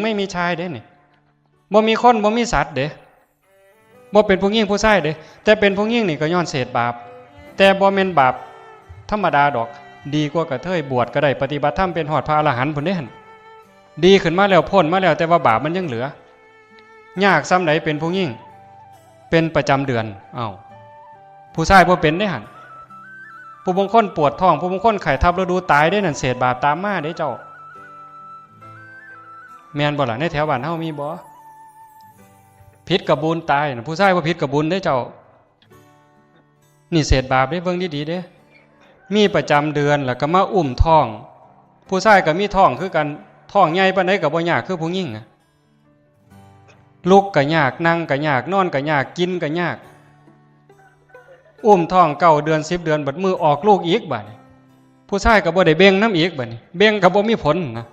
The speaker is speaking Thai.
ไม่มีชายเด้นี่บ่มีคนบ่มีสัตว์เด้บ่เป็นผู้หญิงผู้ชายเด้แต่เป็นผู้หญิงนี่ก็ย้อนเศษบาปแต่บ่แม่นบาปธรรมดาดอกดีกว่ากระเทยบวชก็ได้ปฏิบัติธรรมเป็นฮอดพระอรหันต์พุ่นเด้หั่นดีขึ้นมาแล้วพ้นมาแล้วแต่ว่าบาปมันยังเหลือยากซ้ำไหนเป็นผู้หญิงเป็นประจำเดือนอ้าวผู้ชายบ่เป็นได้หั่นผู้บางคนปวดท้องผู้บางคนไข้ทับฤดูตายได้นั่นเศษบาปตามมาได้เจ้าแม่นบ่ล่ะในแถวบ้านเฮามีบ่ผิดกับบุญตายผู้ชายบ่ผิดกับบุญได้เจ้านี่เศษบาปได้เบิ่งดีๆเด้มีประจำเดือนแล้วก็มาอุ้มท้องผู้ชายก็มีท้องคือกันท้องใหญ่ปานใดก็บ่ยากคือผู้หญิงลุกก็ยากนั่งก็ยากนอนก็ยากกินก็ยากอุ้มท้อง9 เดือน10 เดือนบัดมือออกลูกอีกบัดนี้ผู้ชายก็บ่ได้เบ่งน้ำอีกบัดนี้เบ่งก็บ่มีผลนะ